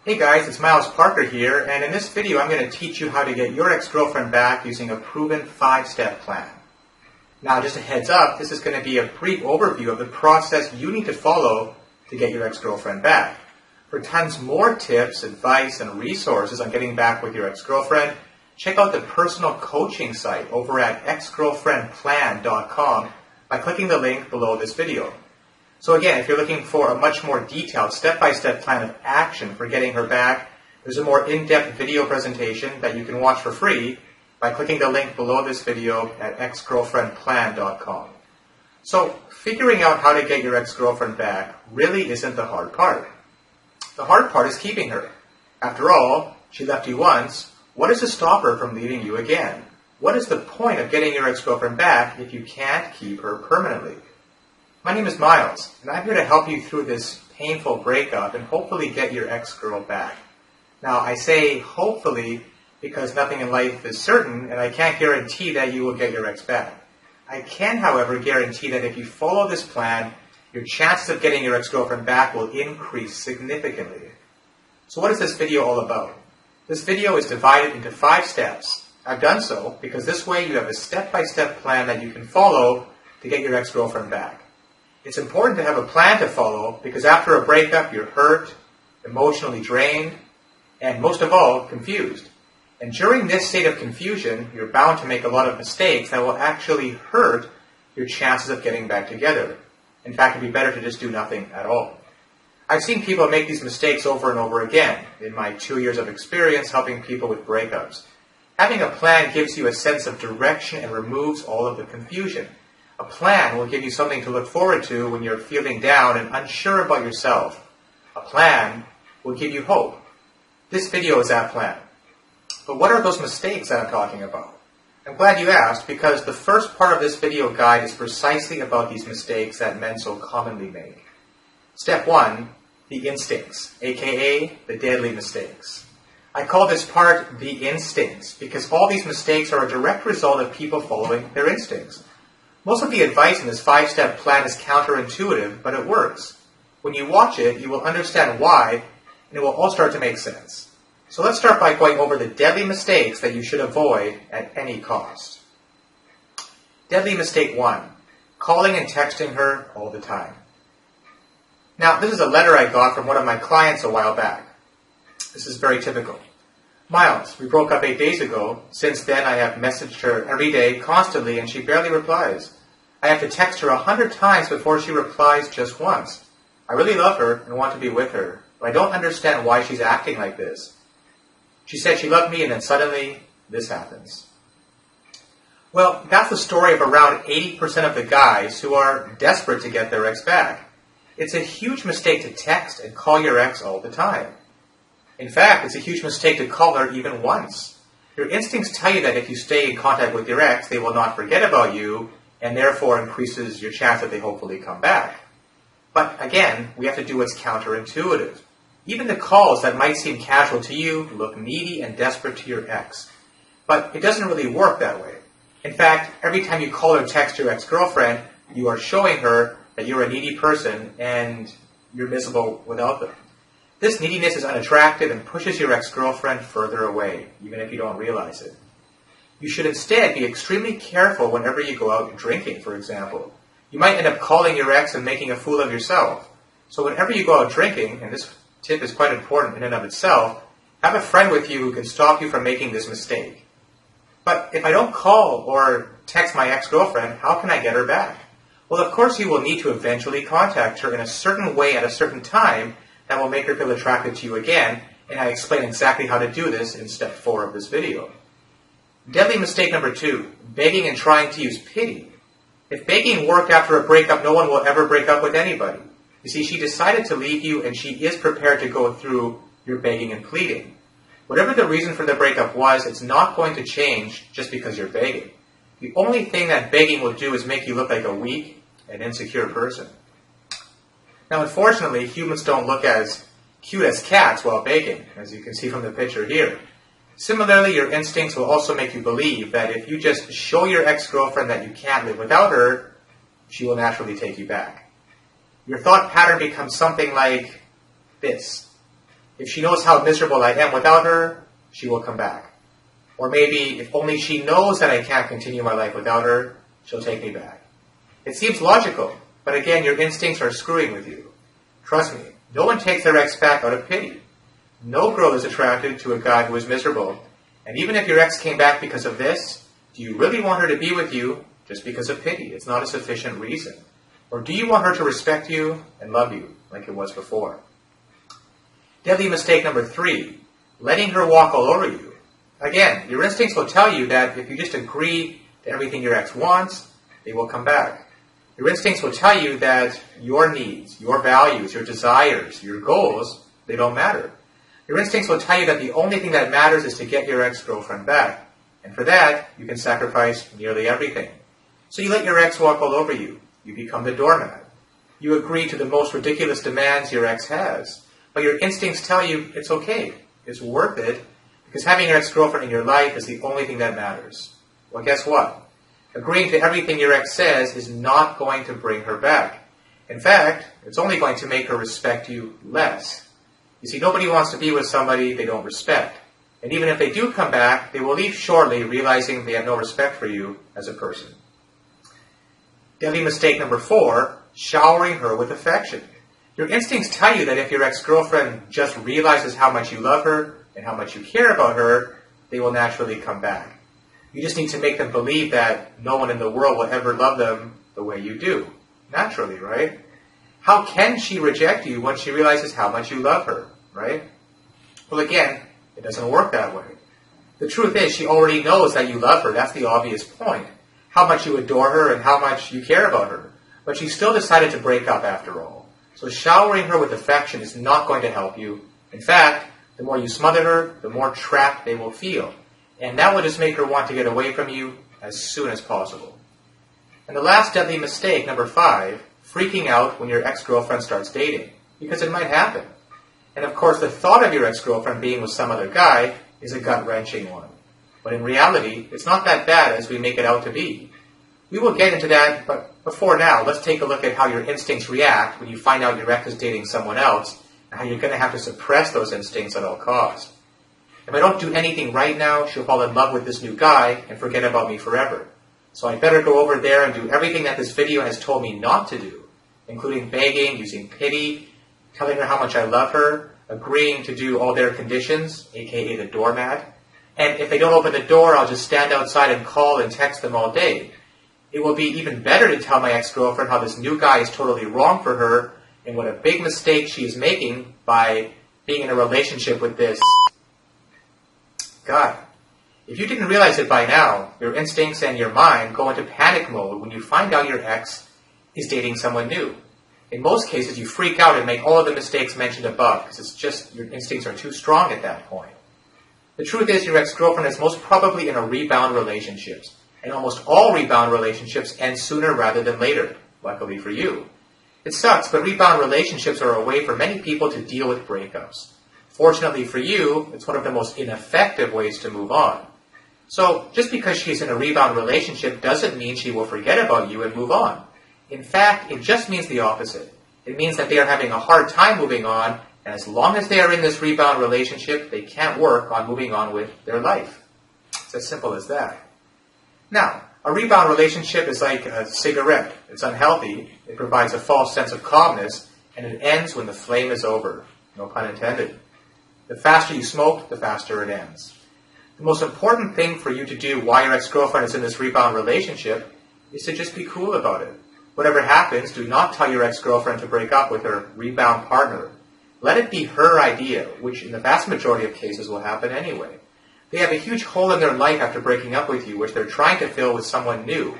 Hey guys, it's Miles Parker here, and in this video I'm going to teach you how to get your ex-girlfriend back using a proven 5-step plan. Now just a heads up, this is going to be a brief overview of the process you need to follow to get your ex-girlfriend back. For tons more tips, advice, and resources on getting back with your ex-girlfriend, check out the personal coaching site over at exgirlfriendplan.com by clicking the link below this video. So again, if you're looking for a much more detailed step-by-step plan of action for getting her back, there's a more in-depth video presentation that you can watch for free by clicking the link below this video at exgirlfriendplan.com. So figuring out how to get your ex-girlfriend back really isn't the hard part. The hard part is keeping her. After all, she left you once. What is to stop her from leaving you again? What is the point of getting your ex-girlfriend back if you can't keep her permanently? My name is Miles, and I'm here to help you through this painful breakup and hopefully get your ex-girl back. Now, I say hopefully because nothing in life is certain, and I can't guarantee that you will get your ex back. I can, however, guarantee that if you follow this plan, your chances of getting your ex-girlfriend back will increase significantly. So what is this video all about? This video is divided into 5 steps. I've done so because this way you have a step-by-step plan that you can follow to get your ex-girlfriend back. It's important to have a plan to follow because after a breakup, you're hurt, emotionally drained, and most of all, confused. And during this state of confusion, you're bound to make a lot of mistakes that will actually hurt your chances of getting back together. In fact, it'd be better to just do nothing at all. I've seen people make these mistakes over and over again in my 2 years of experience helping people with breakups. Having a plan gives you a sense of direction and removes all of the confusion. A plan will give you something to look forward to when you're feeling down and unsure about yourself. A plan will give you hope. This video is that plan. But what are those mistakes that I'm talking about? I'm glad you asked because the first part of this video guide is precisely about these mistakes that men so commonly make. Step 1, the instincts, aka the deadly mistakes. I call this part the instincts because all these mistakes are a direct result of people following their instincts. Most of the advice in this 5-step plan is counterintuitive, but it works. When you watch it, you will understand why, and it will all start to make sense. So let's start by going over the deadly mistakes that you should avoid at any cost. Deadly mistake 1, calling and texting her all the time. Now, this is a letter I got from one of my clients a while back. This is very typical. Miles, we broke up 8 days ago. Since then, I have messaged her every day, constantly, and she barely replies. I have to text her 100 times before she replies just once. I really love her and want to be with her, but I don't understand why she's acting like this. She said she loved me, and then suddenly, this happens. Well, that's the story of around 80% of the guys who are desperate to get their ex back. It's a huge mistake to text and call your ex all the time. In fact, it's a huge mistake to call her even once. Your instincts tell you that if you stay in contact with your ex, they will not forget about you, and therefore increases your chance that they hopefully come back. But again, we have to do what's counterintuitive. Even the calls that might seem casual to you look needy and desperate to your ex. But it doesn't really work that way. In fact, every time you call or text your ex-girlfriend, you are showing her that you're a needy person and you're miserable without them. This neediness is unattractive and pushes your ex-girlfriend further away, even if you don't realize it. You should instead be extremely careful whenever you go out drinking, for example. You might end up calling your ex and making a fool of yourself. So whenever you go out drinking, and this tip is quite important in and of itself, have a friend with you who can stop you from making this mistake. But if I don't call or text my ex-girlfriend, how can I get her back? Well, of course you will need to eventually contact her in a certain way at a certain time that will make her feel attracted to you again, and I explain exactly how to do this in step 4 of this video. Deadly mistake number 2, begging and trying to use pity. If begging worked after a breakup, no one will ever break up with anybody. You see, she decided to leave you, and she is prepared to go through your begging and pleading. Whatever the reason for the breakup was, it's not going to change just because you're begging. The only thing that begging will do is make you look like a weak and insecure person. Now, unfortunately, humans don't look as cute as cats while begging, as you can see from the picture here. Similarly, your instincts will also make you believe that if you just show your ex-girlfriend that you can't live without her, she will naturally take you back. Your thought pattern becomes something like this. If she knows how miserable I am without her, she will come back. Or maybe if only she knows that I can't continue my life without her, she'll take me back. It seems logical, but again, your instincts are screwing with you. Trust me, no one takes their ex back out of pity. No girl is attracted to a guy who is miserable. And even if your ex came back because of this, do you really want her to be with you just because of pity? It's not a sufficient reason. Or do you want her to respect you and love you like it was before? Deadly mistake number 3, letting her walk all over you. Again, your instincts will tell you that if you just agree to everything your ex wants, they will come back. Your instincts will tell you that your needs, your values, your desires, your goals, they don't matter. Your instincts will tell you that the only thing that matters is to get your ex-girlfriend back. And for that, you can sacrifice nearly everything. So you let your ex walk all over you. You become the doormat. You agree to the most ridiculous demands your ex has. But your instincts tell you it's okay. It's worth it. Because having your ex-girlfriend in your life is the only thing that matters. Well, guess what? Agreeing to everything your ex says is not going to bring her back. In fact, it's only going to make her respect you less. You see, nobody wants to be with somebody they don't respect. And even if they do come back, they will leave shortly realizing they have no respect for you as a person. Deadly mistake number 4, showering her with affection. Your instincts tell you that if your ex-girlfriend just realizes how much you love her and how much you care about her, they will naturally come back. You just need to make them believe that no one in the world will ever love them the way you do. Naturally, right? How can she reject you when she realizes how much you love her, right? Well, again, it doesn't work that way. The truth is, she already knows that you love her. That's the obvious point. How much you adore her and how much you care about her. But she still decided to break up after all. So showering her with affection is not going to help you. In fact, the more you smother her, the more trapped they will feel. And that will just make her want to get away from you as soon as possible. And the last deadly mistake, number 5, freaking out when your ex-girlfriend starts dating. Because it might happen. And of course, the thought of your ex-girlfriend being with some other guy is a gut-wrenching one. But in reality, it's not that bad as we make it out to be. We will get into that, but before now, let's take a look at how your instincts react when you find out your ex is dating someone else, and how you're going to have to suppress those instincts at all costs. If I don't do anything right now, she'll fall in love with this new guy and forget about me forever. So I'd better go over there and do everything that this video has told me not to do, including begging, using pity, telling her how much I love her, agreeing to do all their conditions, aka the doormat. And if they don't open the door, I'll just stand outside and call and text them all day. It will be even better to tell my ex-girlfriend how this new guy is totally wrong for her and what a big mistake she is making by being in a relationship with this guy. If you didn't realize it by now, your instincts and your mind go into panic mode when you find out your ex is dating someone new. In most cases, you freak out and make all of the mistakes mentioned above because it's just your instincts are too strong at that point. The truth is your ex-girlfriend is most probably in a rebound relationship. And almost all rebound relationships end sooner rather than later, luckily for you. It sucks, but rebound relationships are a way for many people to deal with breakups. Fortunately for you, it's one of the most ineffective ways to move on. So, just because she's in a rebound relationship doesn't mean she will forget about you and move on. In fact, it just means the opposite. It means that they are having a hard time moving on, and as long as they are in this rebound relationship, they can't work on moving on with their life. It's as simple as that. Now, a rebound relationship is like a cigarette. It's unhealthy, it provides a false sense of calmness, and it ends when the flame is over. No pun intended. The faster you smoke, the faster it ends. The most important thing for you to do while your ex-girlfriend is in this rebound relationship is to just be cool about it. Whatever happens, do not tell your ex-girlfriend to break up with her rebound partner. Let it be her idea, which in the vast majority of cases will happen anyway. They have a huge hole in their life after breaking up with you, which they're trying to fill with someone new.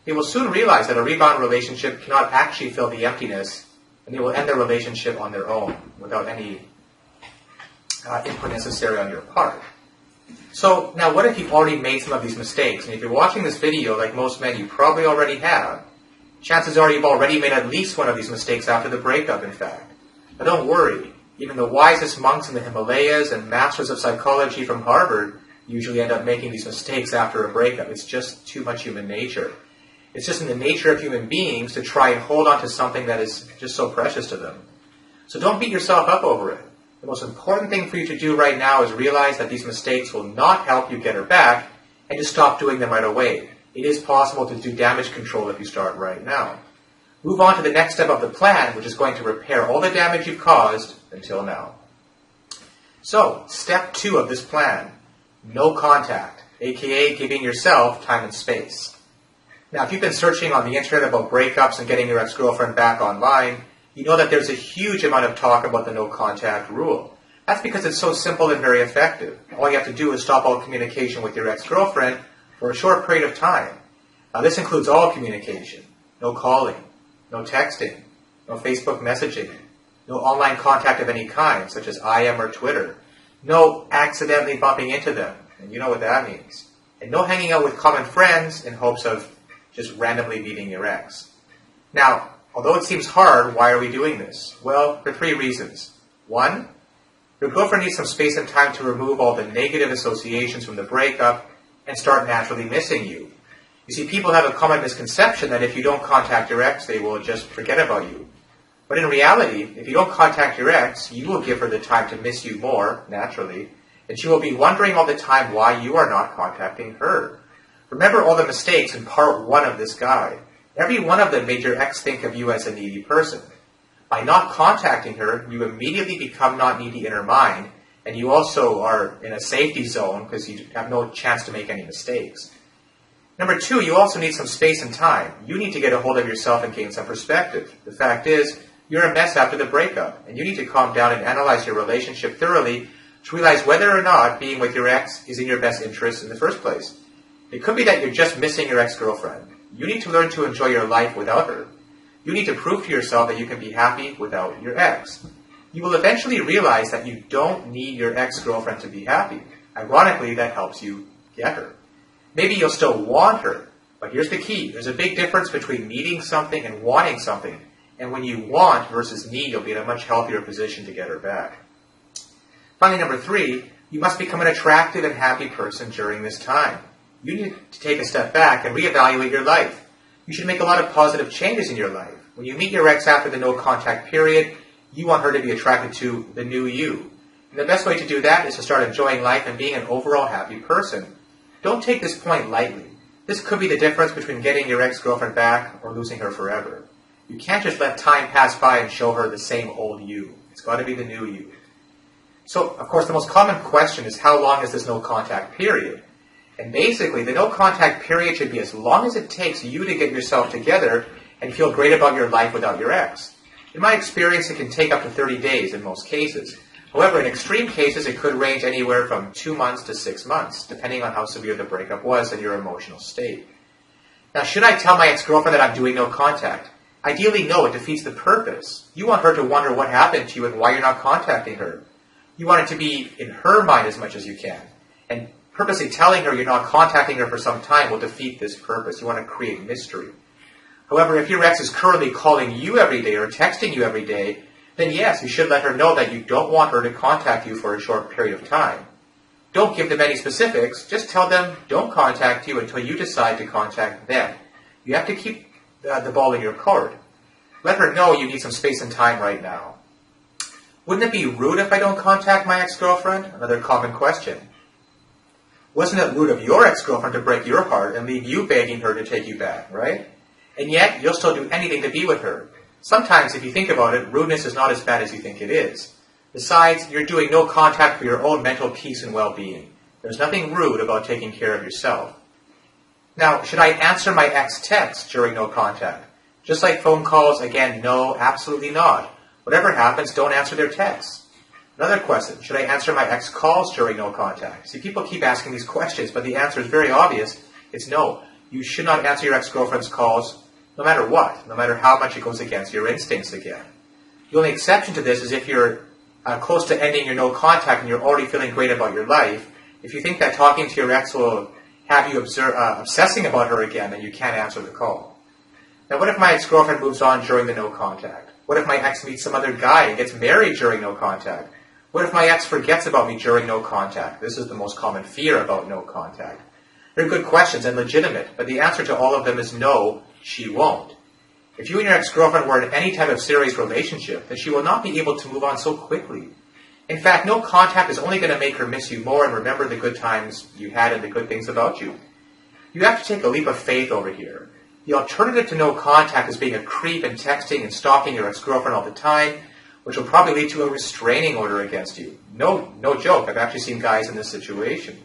They will soon realize that a rebound relationship cannot actually fill the emptiness, and they will end their relationship on their own, without any input necessary on your part. So, now what if you've already made some of these mistakes? And if you're watching this video, like most men, you probably already have. Chances are you've already made at least one of these mistakes after the breakup, in fact. But don't worry. Even the wisest monks in the Himalayas and masters of psychology from Harvard usually end up making these mistakes after a breakup. It's just too much human nature. It's just in the nature of human beings to try and hold on to something that is just so precious to them. So don't beat yourself up over it. The most important thing for you to do right now is realize that these mistakes will not help you get her back, and just stop doing them right away. It is possible to do damage control if you start right now. Move on to the next step of the plan, which is going to repair all the damage you've caused until now. So, step 2 of this plan, no contact, aka giving yourself time and space. Now, if you've been searching on the internet about breakups and getting your ex-girlfriend back online, you know that there's a huge amount of talk about the no contact rule. That's because it's so simple and very effective. All you have to do is stop all communication with your ex-girlfriend for a short period of time. Now, this includes all communication, no calling, no texting, no Facebook messaging, no online contact of any kind, such as IM or Twitter, no accidentally bumping into them, and you know what that means, and no hanging out with common friends in hopes of just randomly meeting your ex. Now, although it seems hard, why are we doing this? Well, for 3 reasons. 1, your girlfriend needs some space and time to remove all the negative associations from the breakup and start naturally missing you. You see, people have a common misconception that if you don't contact your ex, they will just forget about you. But in reality, if you don't contact your ex, you will give her the time to miss you more, naturally, and she will be wondering all the time why you are not contacting her. Remember all the mistakes in part 1 of this guide. Every one of them made your ex think of you as a needy person. By not contacting her, you immediately become not needy in her mind, and you also are in a safety zone because you have no chance to make any mistakes. Number 2, you also need some space and time. You need to get a hold of yourself and gain some perspective. The fact is, you're a mess after the breakup, and you need to calm down and analyze your relationship thoroughly to realize whether or not being with your ex is in your best interest in the first place. It could be that you're just missing your ex-girlfriend. You need to learn to enjoy your life without her. You need to prove to yourself that you can be happy without your ex. You will eventually realize that you don't need your ex-girlfriend to be happy. Ironically, that helps you get her. Maybe you'll still want her, but here's the key. There's a big difference between needing something and wanting something. And when you want versus need, you'll be in a much healthier position to get her back. Finally, number 3, you must become an attractive and happy person during this time. You need to take a step back and reevaluate your life. You should make a lot of positive changes in your life. When you meet your ex after the no contact period, you want her to be attracted to the new you. And the best way to do that is to start enjoying life and being an overall happy person. Don't take this point lightly. This could be the difference between getting your ex-girlfriend back or losing her forever. You can't just let time pass by and show her the same old you. It's got to be the new you. So, of course, the most common question is how long is this no contact period? And basically, the no contact period should be as long as it takes you to get yourself together and feel great about your life without your ex. In my experience, it can take up to 30 days in most cases. However, in extreme cases, it could range anywhere from 2 months to 6 months, depending on how severe the breakup was and your emotional state. Now, should I tell my ex-girlfriend that I'm doing no contact? Ideally, no, it defeats the purpose. You want her to wonder what happened to you and why you're not contacting her. You want it to be in her mind as much as you can. And purposely telling her you're not contacting her for some time will defeat this purpose. You want to create mystery. However, if your ex is currently calling you every day or texting you every day, then yes, you should let her know that you don't want her to contact you for a short period of time. Don't give them any specifics. Just tell them don't contact you until you decide to contact them. You have to keep the ball in your court. Let her know you need some space and time right now. Wouldn't it be rude if I don't contact my ex-girlfriend? Another common question. Wasn't it rude of your ex-girlfriend to break your heart and leave you begging her to take you back, right? And yet, you'll still do anything to be with her. Sometimes, if you think about it, rudeness is not as bad as you think it is. Besides, you're doing no contact for your own mental peace and well-being. There's nothing rude about taking care of yourself. Now, should I answer my ex texts during no contact? Just like phone calls, again, no, absolutely not. Whatever happens, don't answer their texts. Another question, should I answer my ex calls during no contact? See, people keep asking these questions, but the answer is very obvious. It's no. You should not answer your ex-girlfriend's calls no matter what, no matter how much it goes against your instincts again. The only exception to this is if you're close to ending your no contact and you're already feeling great about your life. If you think that talking to your ex will have you obsessing about her again, then you can't answer the call. Now, what if my ex-girlfriend moves on during the no contact? What if my ex meets some other guy and gets married during no contact? What if my ex forgets about me during no contact? This is the most common fear about no contact. They're good questions and legitimate, but the answer to all of them is no, she won't. If you and your ex-girlfriend were in any type of serious relationship, then she will not be able to move on so quickly. In fact, no contact is only going to make her miss you more and remember the good times you had and the good things about you. You have to take a leap of faith over here. The alternative to no contact is being a creep and texting and stalking your ex-girlfriend all the time, which will probably lead to a restraining order against you. No joke, I've actually seen guys in this situation.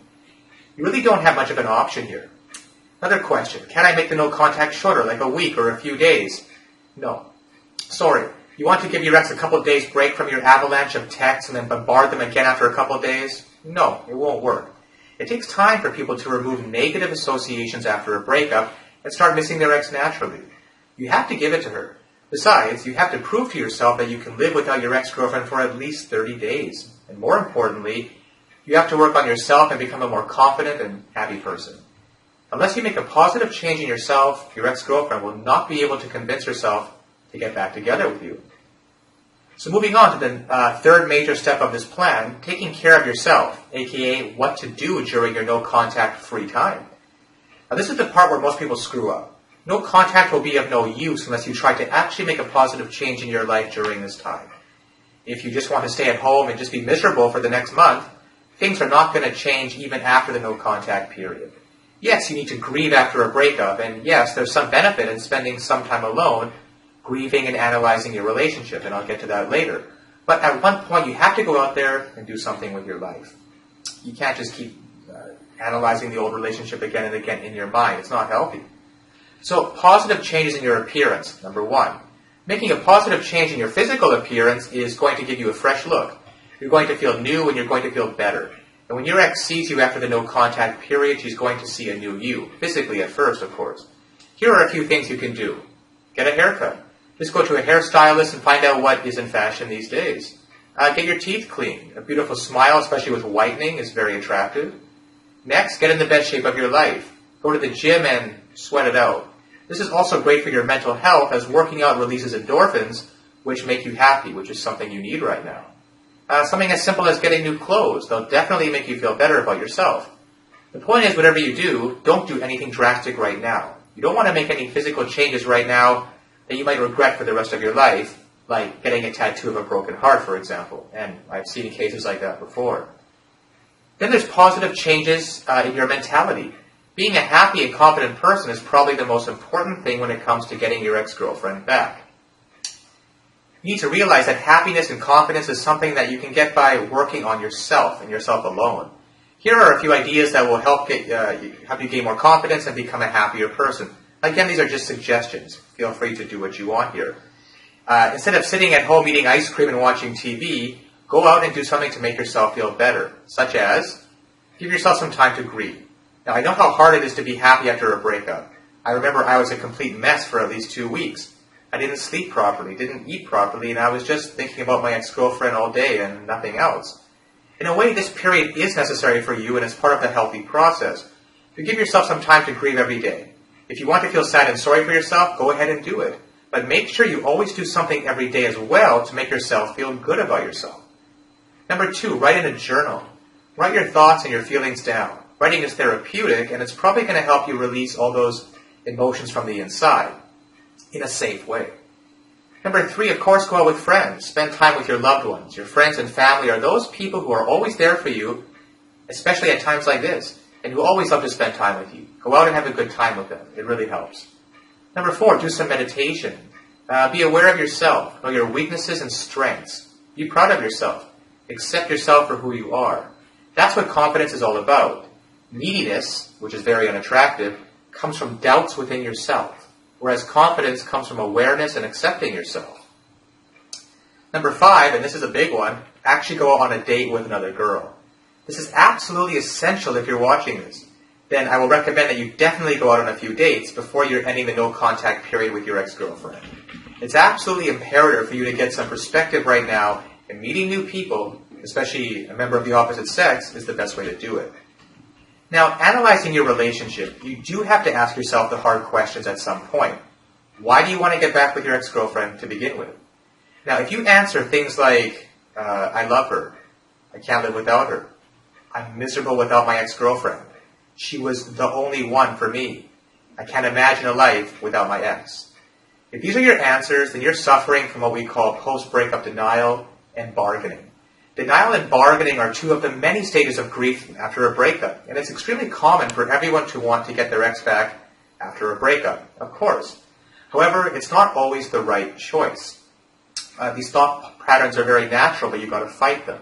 You really don't have much of an option here. Another question, can I make the no contact shorter, like a week or a few days? No. Sorry, you want to give your ex a couple of days break from your avalanche of texts and then bombard them again after a couple of days? No, it won't work. It takes time for people to remove negative associations after a breakup and start missing their ex naturally. You have to give it to her. Besides, you have to prove to yourself that you can live without your ex-girlfriend for at least 30 days. And more importantly, you have to work on yourself and become a more confident and happy person. Unless you make a positive change in yourself, your ex-girlfriend will not be able to convince herself to get back together with you. So moving on to the third major step of this plan, taking care of yourself, aka what to do during your no-contact free time. Now this is the part where most people screw up. No contact will be of no use unless you try to actually make a positive change in your life during this time. If you just want to stay at home and just be miserable for the next month, things are not going to change even after the no-contact period. Yes, you need to grieve after a breakup, and yes, there's some benefit in spending some time alone, grieving and analyzing your relationship, and I'll get to that later. But at one point, you have to go out there and do something with your life. You can't just keep analyzing the old relationship again and again in your mind. It's not healthy. So, positive changes in your appearance, number one. Making a positive change in your physical appearance is going to give you a fresh look. You're going to feel new and you're going to feel better. And when your ex sees you after the no-contact period, she's going to see a new you, physically at first, of course. Here are a few things you can do. Get a haircut. Just go to a hairstylist and find out what is in fashion these days. Get your teeth cleaned. A beautiful smile, especially with whitening, is very attractive. Next, get in the best shape of your life. Go to the gym and sweat it out. This is also great for your mental health, as working out releases endorphins, which make you happy, which is something you need right now. Something as simple as getting new clothes. They'll definitely make you feel better about yourself. The point is, whatever you do, don't do anything drastic right now. You don't want to make any physical changes right now that you might regret for the rest of your life, like getting a tattoo of a broken heart, for example. And I've seen cases like that before. Then there's positive changes in your mentality. Being a happy and confident person is probably the most important thing when it comes to getting your ex-girlfriend back. You need to realize that happiness and confidence is something that you can get by working on yourself and yourself alone. Here are a few ideas that will help you gain more confidence and become a happier person. Again, these are just suggestions. Feel free to do what you want here. Instead of sitting at home eating ice cream and watching TV, go out and do something to make yourself feel better, such as give yourself some time to grieve. Now, I know how hard it is to be happy after a breakup. I remember I was a complete mess for at least 2 weeks. I didn't sleep properly, didn't eat properly, and I was just thinking about my ex-girlfriend all day and nothing else. In a way, this period is necessary for you and is part of the healthy process. You give yourself some time to grieve every day. If you want to feel sad and sorry for yourself, go ahead and do it. But make sure you always do something every day as well to make yourself feel good about yourself. Number 2, write in a journal. Write your thoughts and your feelings down. Writing is therapeutic, and it's probably going to help you release all those emotions from the inside in a safe way. Number 3, of course, go out with friends. Spend time with your loved ones. Your friends and family are those people who are always there for you, especially at times like this, and who always love to spend time with you. Go out and have a good time with them. It really helps. Number 4, do some meditation. Be aware of yourself. Know your weaknesses and strengths. Be proud of yourself. Accept yourself for who you are. That's what confidence is all about. Neediness, which is very unattractive, comes from doubts within yourself, whereas confidence comes from awareness and accepting yourself. Number 5, and this is a big one, actually go on a date with another girl. This is absolutely essential if you're watching this. Then I will recommend that you definitely go out on a few dates before you're ending the no-contact period with your ex-girlfriend. It's absolutely imperative for you to get some perspective right now, and meeting new people, especially a member of the opposite sex, is the best way to do it. Now, analyzing your relationship, you do have to ask yourself the hard questions at some point. Why do you want to get back with your ex-girlfriend to begin with? Now, if you answer things like, I love her, I can't live without her, I'm miserable without my ex-girlfriend, she was the only one for me, I can't imagine a life without my ex. If these are your answers, then you're suffering from what we call post-breakup denial and bargaining. Denial and bargaining are two of the many stages of grief after a breakup, and it's extremely common for everyone to want to get their ex back after a breakup, of course. However, it's not always the right choice. These thought patterns are very natural, but you've got to fight them.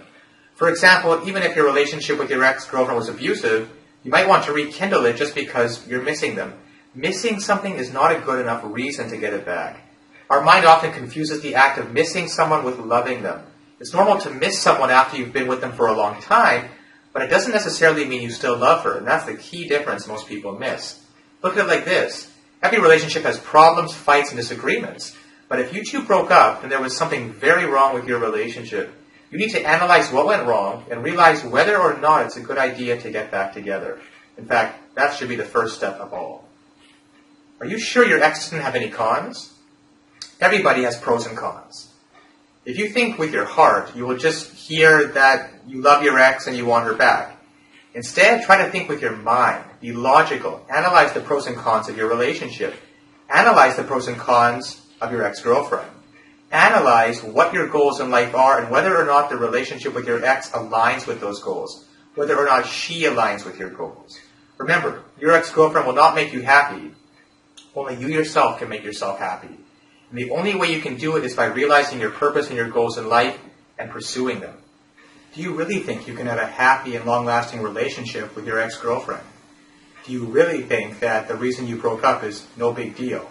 For example, even if your relationship with your ex-girlfriend was abusive, you might want to rekindle it just because you're missing them. Missing something is not a good enough reason to get it back. Our mind often confuses the act of missing someone with loving them. It's normal to miss someone after you've been with them for a long time, but it doesn't necessarily mean you still love her, and that's the key difference most people miss. Look at it like this. Every relationship has problems, fights, and disagreements. But if you two broke up and there was something very wrong with your relationship, you need to analyze what went wrong and realize whether or not it's a good idea to get back together. In fact, that should be the first step of all. Are you sure your ex doesn't have any cons? Everybody has pros and cons. If you think with your heart, you will just hear that you love your ex and you want her back. Instead, try to think with your mind. Be logical. Analyze the pros and cons of your relationship. Analyze the pros and cons of your ex-girlfriend. Analyze what your goals in life are and whether or not the relationship with your ex aligns with those goals. Whether or not she aligns with your goals. Remember, your ex-girlfriend will not make you happy. Only you yourself can make yourself happy. And the only way you can do it is by realizing your purpose and your goals in life and pursuing them. Do you really think you can have a happy and long-lasting relationship with your ex-girlfriend? Do you really think that the reason you broke up is no big deal?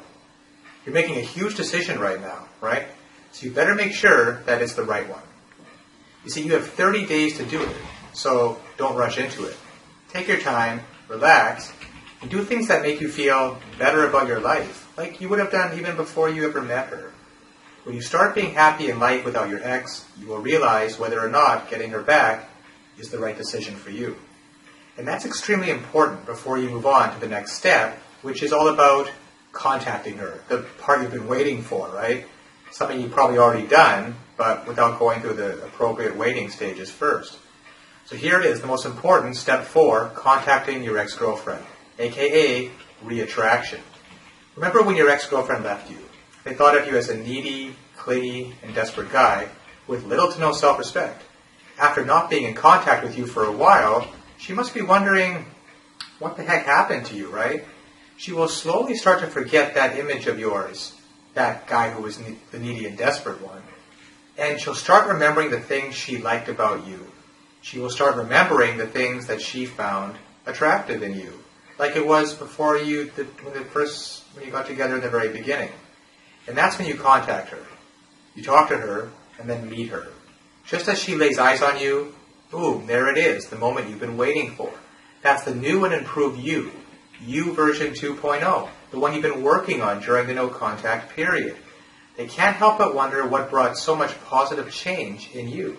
You're making a huge decision right now, right? So you better make sure that it's the right one. You see, you have 30 days to do it, so don't rush into it. Take your time, relax, and do things that make you feel better about your life, like you would have done even before you ever met her. When you start being happy in life without your ex, you will realize whether or not getting her back is the right decision for you. And that's extremely important before you move on to the next step, which is all about contacting her, the part you've been waiting for, right? Something you've probably already done, but without going through the appropriate waiting stages first. So here it is, the most important, step 4, contacting your ex-girlfriend, aka reattraction. Remember when your ex-girlfriend left you? They thought of you as a needy, clingy, and desperate guy with little to no self-respect. After not being in contact with you for a while, she must be wondering, what the heck happened to you, right? She will slowly start to forget that image of yours, that guy who was the needy and desperate one. And she'll start remembering the things she liked about you. She will start remembering the things that she found attractive in you, like it was before when you got together in the very beginning. And that's when you contact her. You talk to her, and then meet her. Just as she lays eyes on you, boom, there it is, the moment you've been waiting for. That's the new and improved you version 2.0, the one you've been working on during the no contact period. They can't help but wonder what brought so much positive change in you.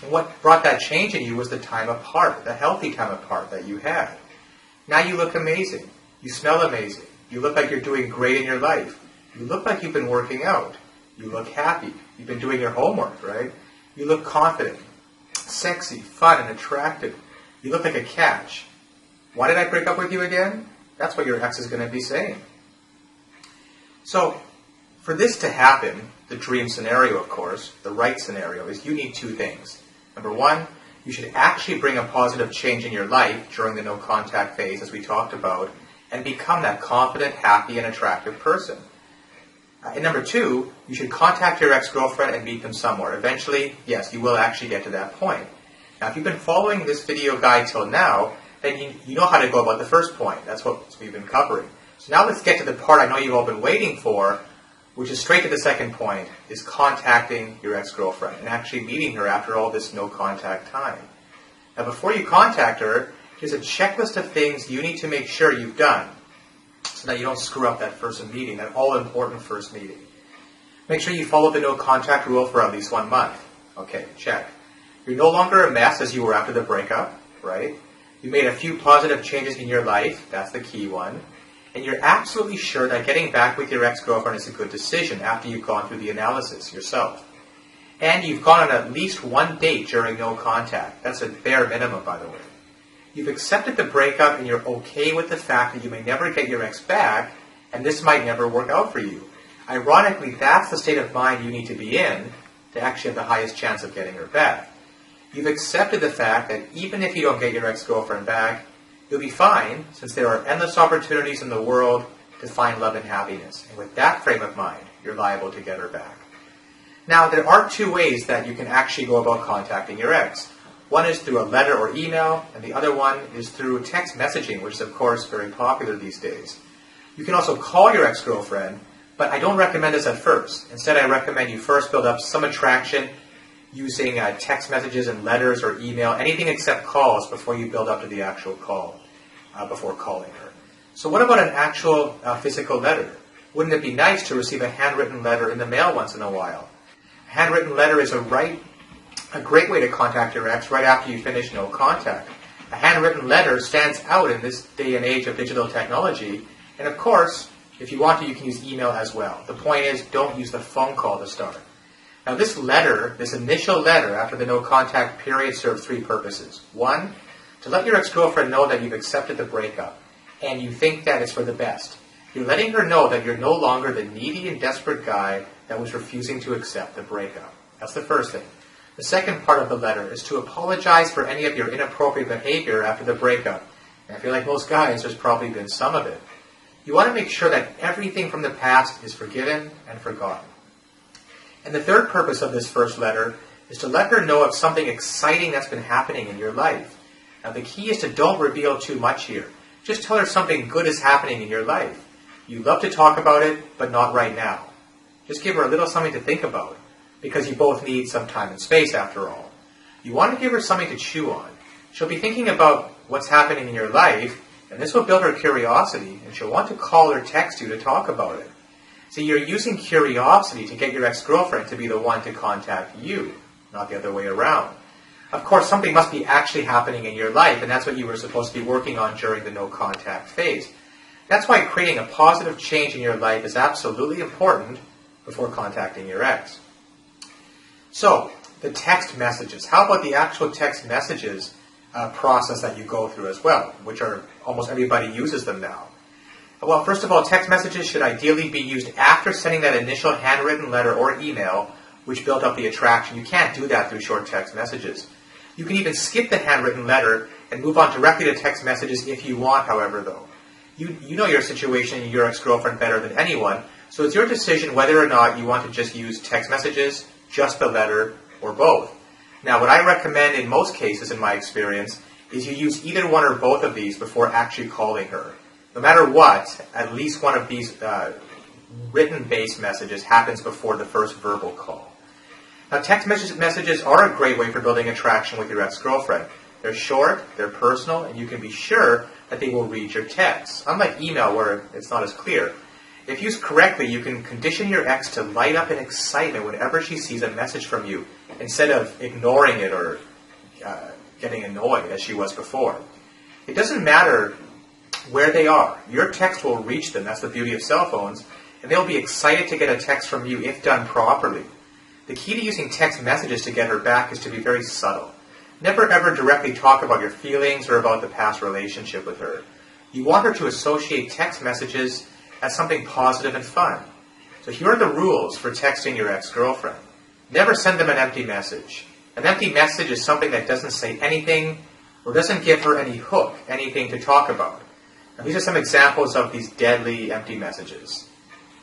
And what brought that change in you was the time apart, the healthy time apart that you had. Now you look amazing. You smell amazing. You look like you're doing great in your life. You look like you've been working out. You look happy. You've been doing your homework, right? You look confident, sexy, fun, and attractive. You look like a catch. Why did I break up with you again? That's what your ex is going to be saying. So, for this to happen, the dream scenario, of course, the right scenario, is you need 2 things. Number 1, you should actually bring a positive change in your life during the no contact phase, as we talked about, and become that confident, happy, and attractive person. And number 2, you should contact your ex-girlfriend and meet them somewhere. Eventually, yes, you will actually get to that point. Now, if you've been following this video guide till now, then you know how to go about the first point. That's what we've been covering. So now let's get to the part I know you've all been waiting for, which is straight to the second point, is contacting your ex-girlfriend and actually meeting her after all this no contact time. Now, before you contact her, here's a checklist of things you need to make sure you've done, so that you don't screw up that first meeting, that all-important first meeting. Make sure you follow the no contact rule for at least 1 month. Okay, check. You're no longer a mess as you were after the breakup, right? You made a few positive changes in your life, that's the key one. And you're absolutely sure that getting back with your ex-girlfriend is a good decision after you've gone through the analysis yourself. And you've gone on at least 1 date during no contact. That's a bare minimum, by the way. You've accepted the breakup and you're okay with the fact that you may never get your ex back, and this might never work out for you. Ironically, that's the state of mind you need to be in to actually have the highest chance of getting her back. You've accepted the fact that even if you don't get your ex-girlfriend back, you'll be fine, since there are endless opportunities in the world to find love and happiness. And with that frame of mind, you're liable to get her back. Now, there are two ways that you can actually go about contacting your ex. One is through a letter or email, and the other one is through text messaging, which is, of course, very popular these days. You can also call your ex-girlfriend, but I don't recommend this at first. Instead, I recommend you first build up some attraction using text messages and letters or email, anything except calls before you build up to the actual call, before calling her. So what about an actual physical letter? Wouldn't it be nice to receive a handwritten letter in the mail once in a while? A handwritten letter is a great way to contact your ex right after you finish no contact. A handwritten letter stands out in this day and age of digital technology, and of course, if you want to, you can use email as well. The point is, don't use the phone call to start. Now this letter, this initial letter after the no contact period, serves three purposes. One, to let your ex-girlfriend know that you've accepted the breakup and you think that it's for the best. You're letting her know that you're no longer the needy and desperate guy that was refusing to accept the breakup. That's the first thing. The second part of the letter is to apologize for any of your inappropriate behavior after the breakup. And I feel like most guys, there's probably been some of it. You want to make sure that everything from the past is forgiven and forgotten. And the third purpose of this first letter is to let her know of something exciting that's been happening in your life. Now the key is to don't reveal too much here. Just tell her something good is happening in your life. You love to talk about it, but not right now. Just give her a little something to think about, because you both need some time and space after all. You want to give her something to chew on. She'll be thinking about what's happening in your life, and this will build her curiosity, and she'll want to call or text you to talk about it. See, you're using curiosity to get your ex-girlfriend to be the one to contact you, not the other way around. Of course, something must be actually happening in your life, and that's what you were supposed to be working on during the no-contact phase. That's why creating a positive change in your life is absolutely important before contacting your ex. So, the text messages. How about the actual text messages process that you go through as well, which are almost everybody uses them now? Well, first of all, text messages should ideally be used after sending that initial handwritten letter or email, which built up the attraction. You can't do that through short text messages. You can even skip the handwritten letter and move on directly to text messages if you want, however, though. You know your situation and your ex-girlfriend better than anyone, so it's your decision whether or not you want to just use text messages, just the letter, or both. Now, what I recommend in most cases, in my experience, is you use either one or both of these before actually calling her. No matter what, at least one of these written-based messages happens before the first verbal call. Now, text messages are a great way for building attraction with your ex-girlfriend. They're short, they're personal, and you can be sure that they will read your texts. Unlike email, where it's not as clear. If used correctly, you can condition your ex to light up in excitement whenever she sees a message from you, instead of ignoring it or getting annoyed as she was before. It doesn't matter where they are. Your text will reach them. That's the beauty of cell phones. And they'll be excited to get a text from you if done properly. The key to using text messages to get her back is to be very subtle. Never ever directly talk about your feelings or about the past relationship with her. You want her to associate text messages as something positive and fun. So here are the rules for texting your ex-girlfriend. Never send them an empty message. An empty message is something that doesn't say anything or doesn't give her any hook, anything to talk about. Now, these are some examples of these deadly empty messages.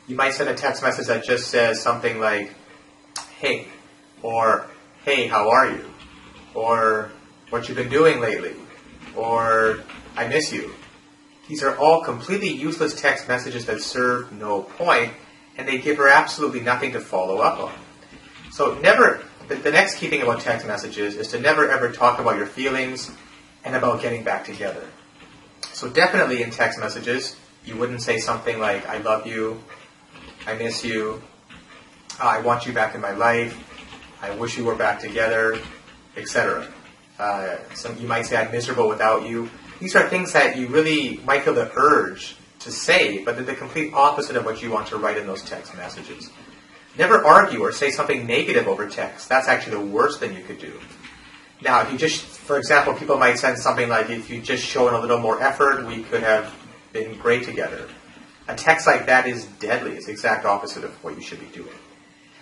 You might send a text message that just says something like, hey, or hey, how are you? Or what you've been doing lately? Or I miss you. These are all completely useless text messages that serve no point, and they give her absolutely nothing to follow up on. So the next key thing about text messages is to never ever talk about your feelings and about getting back together. So definitely in text messages, you wouldn't say something like, I love you, I miss you, I want you back in my life, I wish you were back together, etc. You might say, I'm miserable without you. These are things that you really might feel the urge to say, but they're the complete opposite of what you want to write in those text messages. Never argue or say something negative over text. That's actually the worst thing you could do. Now, if you just, for example, people might send something like, if you just shown a little more effort, we could have been great together. A text like that is deadly. It's the exact opposite of what you should be doing.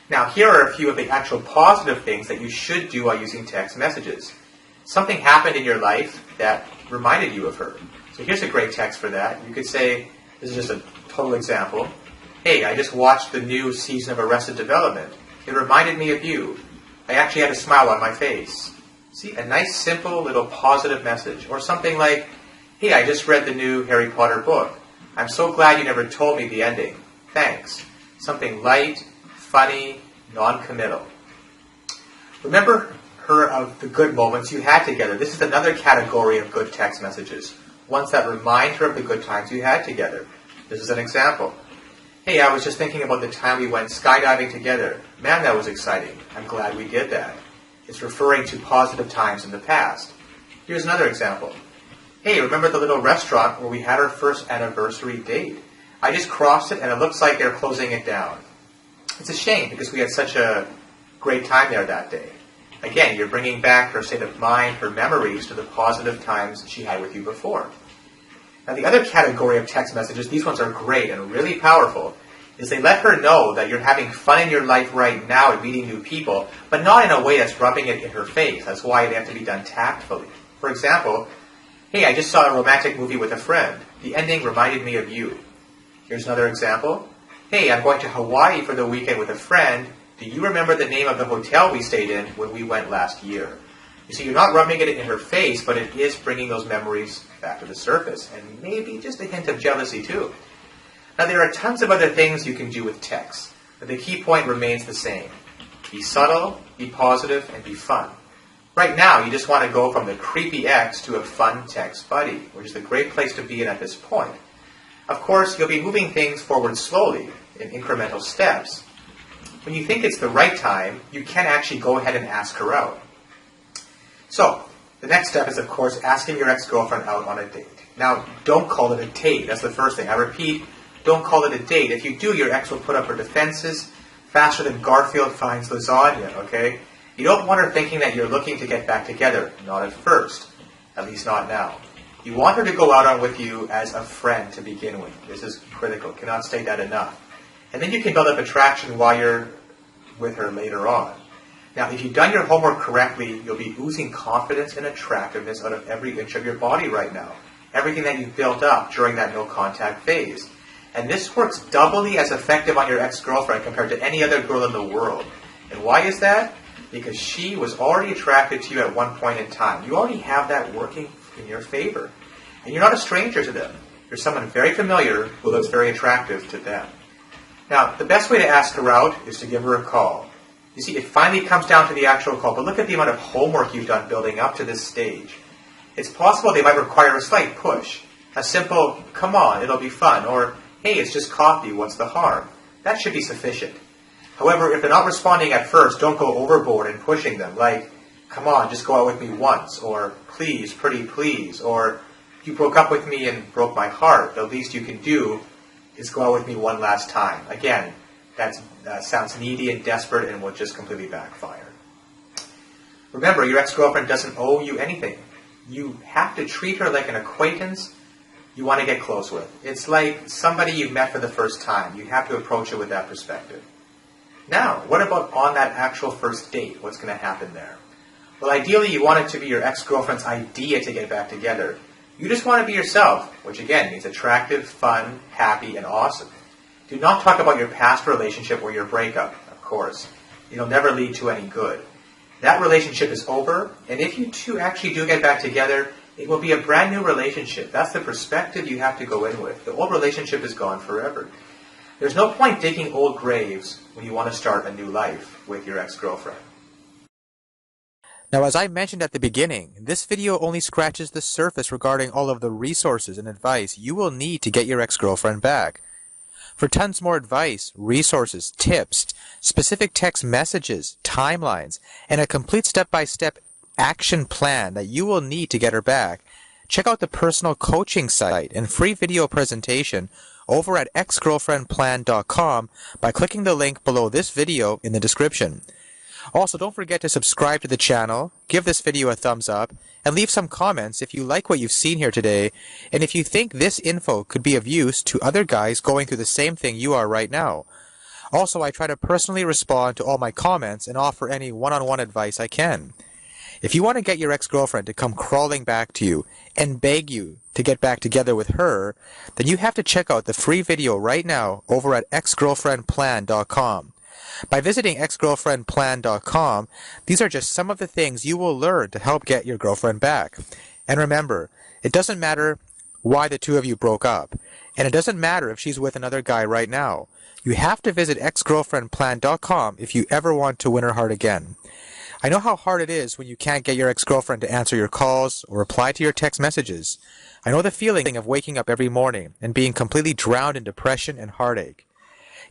Now, here are a few of the actual positive things that you should do while using text messages. Something happened in your life that reminded you of her. So here's a great text for that. You could say, this is just a total example. Hey, I just watched the new season of Arrested Development. It reminded me of you. I actually had a smile on my face. See, a nice, simple, little positive message. Or something like, hey, I just read the new Harry Potter book. I'm so glad you never told me the ending. Thanks. Something light, funny, non-committal. Remember her of the good moments you had together. This is another category of good text messages. Ones that remind her of the good times you had together. This is an example. Hey, I was just thinking about the time we went skydiving together. Man, that was exciting. I'm glad we did that. It's referring to positive times in the past. Here's another example. Hey, remember the little restaurant where we had our first anniversary date? I just crossed it and it looks like they're closing it down. It's a shame because we had such a great time there that day. Again, you're bringing back her state of mind, her memories to the positive times she had with you before. Now, the other category of text messages, these ones are great and really powerful, is they let her know that you're having fun in your life right now and meeting new people, but not in a way that's rubbing it in her face. That's why they have to be done tactfully. For example, hey, I just saw a romantic movie with a friend. The ending reminded me of you. Here's another example. Hey, I'm going to Hawaii for the weekend with a friend. Do you remember the name of the hotel we stayed in when we went last year? You see, you're not rubbing it in her face, but it is bringing those memories back to the surface, and maybe just a hint of jealousy too. Now, there are tons of other things you can do with text, but the key point remains the same. Be subtle, be positive, and be fun. Right now, you just want to go from the creepy ex to a fun text buddy, which is a great place to be in at this point. Of course, you'll be moving things forward slowly, in incremental steps. When you think it's the right time, you can actually go ahead and ask her out. So, the next step is, of course, asking your ex-girlfriend out on a date. Now, don't call it a date. That's the first thing. I repeat, don't call it a date. If you do, your ex will put up her defenses faster than Garfield finds lasagna, okay? You don't want her thinking that you're looking to get back together. Not at first. At least not now. You want her to go out on with you as a friend to begin with. This is critical. Cannot state that enough. And then you can build up attraction while you're with her later on. Now, if you've done your homework correctly, you'll be oozing confidence and attractiveness out of every inch of your body right now. Everything that you've built up during that no-contact phase. And this works doubly as effective on your ex-girlfriend compared to any other girl in the world. And why is that? Because she was already attracted to you at one point in time. You already have that working in your favor. And you're not a stranger to them. You're someone very familiar who looks very attractive to them. Now, the best way to ask her out is to give her a call. You see, it finally comes down to the actual call, but look at the amount of homework you've done building up to this stage. It's possible they might require a slight push. A simple, come on, it'll be fun, or, hey, it's just coffee, what's the harm? That should be sufficient. However, if they're not responding at first, don't go overboard in pushing them, like, come on, just go out with me once, or please, pretty please, or you broke up with me and broke my heart. The least you can do is go out with me one last time. Again, that sounds needy and desperate and will just completely backfire. Remember, your ex-girlfriend doesn't owe you anything. You have to treat her like an acquaintance you want to get close with. It's like somebody you've met for the first time. You have to approach it with that perspective. Now, what about on that actual first date? What's going to happen there? Well, ideally, you want it to be your ex-girlfriend's idea to get back together. You just want to be yourself, which again means attractive, fun, happy, and awesome. Do not talk about your past relationship or your breakup, of course. It'll never lead to any good. That relationship is over, and if you two actually do get back together, it will be a brand new relationship. That's the perspective you have to go in with. The old relationship is gone forever. There's no point digging old graves when you want to start a new life with your ex-girlfriend. Now, as I mentioned at the beginning, this video only scratches the surface regarding all of the resources and advice you will need to get your ex-girlfriend back. For tons more advice, resources, tips, specific text messages, timelines, and a complete step-by-step action plan that you will need to get her back, check out the personal coaching site and free video presentation over at exgirlfriendplan.com by clicking the link below this video in the description. Also, don't forget to subscribe to the channel, give this video a thumbs up, and leave some comments if you like what you've seen here today, and if you think this info could be of use to other guys going through the same thing you are right now. Also, I try to personally respond to all my comments and offer any one-on-one advice I can. If you want to get your ex-girlfriend to come crawling back to you and beg you to get back together with her, then you have to check out the free video right now over at exgirlfriendplan.com. By visiting exgirlfriendplan.com, these are just some of the things you will learn to help get your girlfriend back. And remember, it doesn't matter why the two of you broke up, and it doesn't matter if she's with another guy right now. You have to visit exgirlfriendplan.com if you ever want to win her heart again. I know how hard it is when you can't get your ex-girlfriend to answer your calls or reply to your text messages. I know the feeling of waking up every morning and being completely drowned in depression and heartache.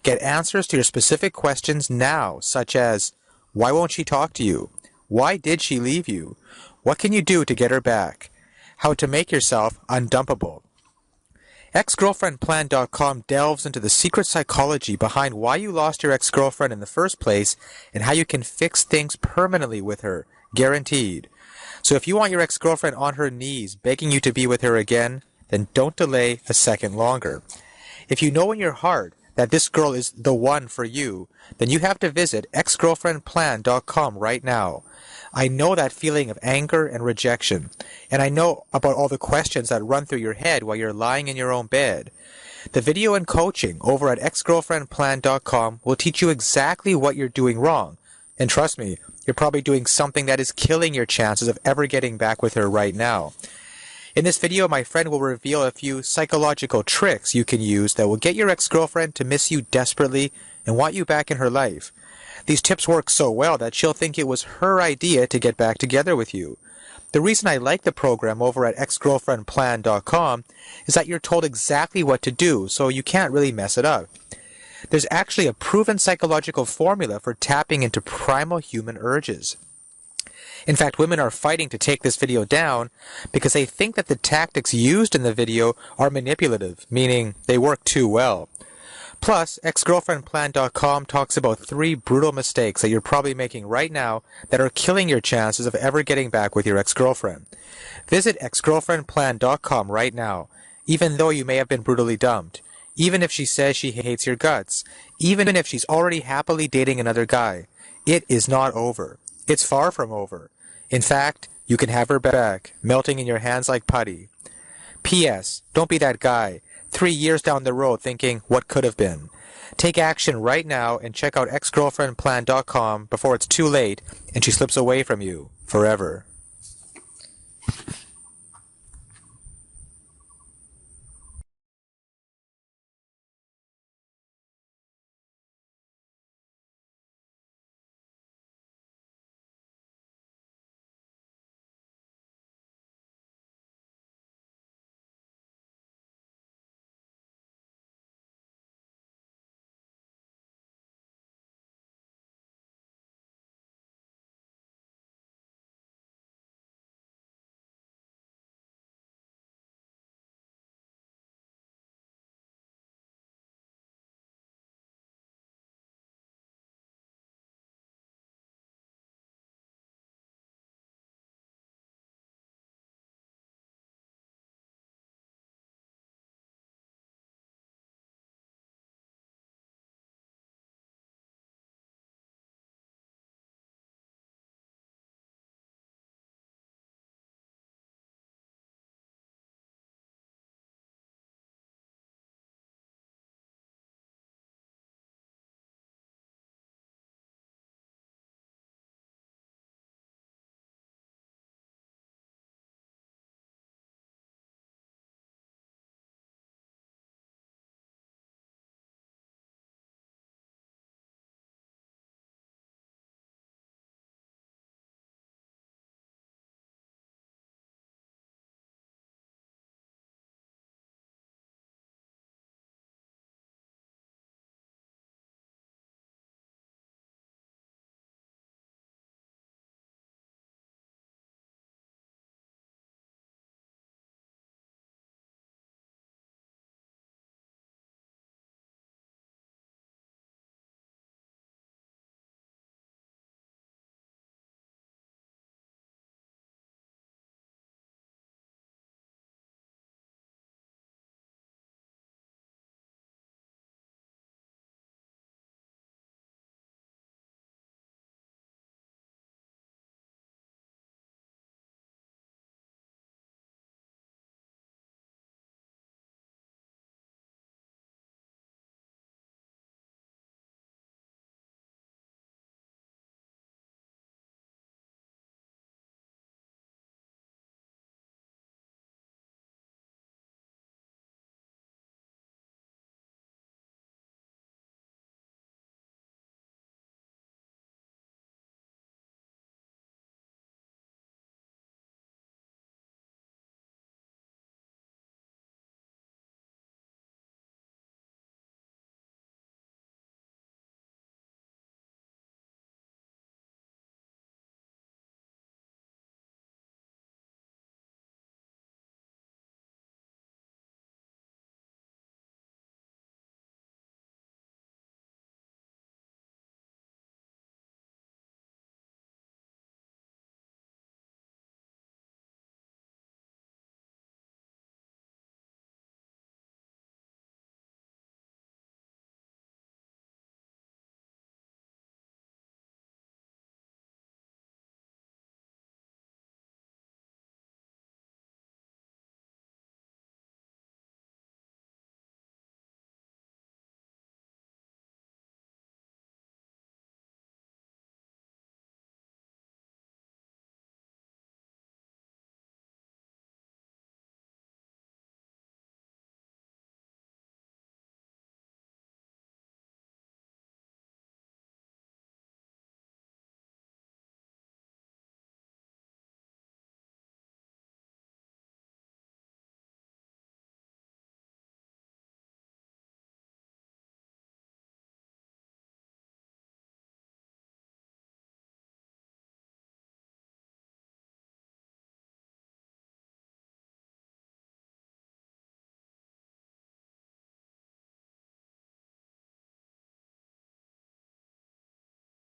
Get answers to your specific questions now, such as, why won't she talk to you? Why did she leave you? What can you do to get her back? How to make yourself undumpable. Exgirlfriendplan.com delves into the secret psychology behind why you lost your ex-girlfriend in the first place and how you can fix things permanently with her, guaranteed. So if you want your ex-girlfriend on her knees begging you to be with her again, then don't delay a second longer. If you know in your heart that this girl is the one for you, then you have to visit exgirlfriendplan.com right now. I know that feeling of anger and rejection, and I know about all the questions that run through your head while you're lying in your own bed. The video and coaching over at exgirlfriendplan.com will teach you exactly what you're doing wrong. And trust me, you're probably doing something that is killing your chances of ever getting back with her right now. In this video, my friend will reveal a few psychological tricks you can use that will get your ex-girlfriend to miss you desperately and want you back in her life. These tips work so well that she'll think it was her idea to get back together with you. The reason I like the program over at exgirlfriendplan.com is that you're told exactly what to do, so you can't really mess it up. There's actually a proven psychological formula for tapping into primal human urges. In fact, women are fighting to take this video down because they think that the tactics used in the video are manipulative, meaning they work too well. Plus, exgirlfriendplan.com talks about 3 brutal mistakes that you're probably making right now that are killing your chances of ever getting back with your ex-girlfriend. Visit exgirlfriendplan.com right now, even though you may have been brutally dumped, even if she says she hates your guts, even if she's already happily dating another guy. It is not over. It's far from over. In fact, you can have her back, melting in your hands like putty. P.S. Don't be that guy 3 years down the road thinking, what could have been? Take action right now and check out exgirlfriendplan.com before it's too late and she slips away from you forever.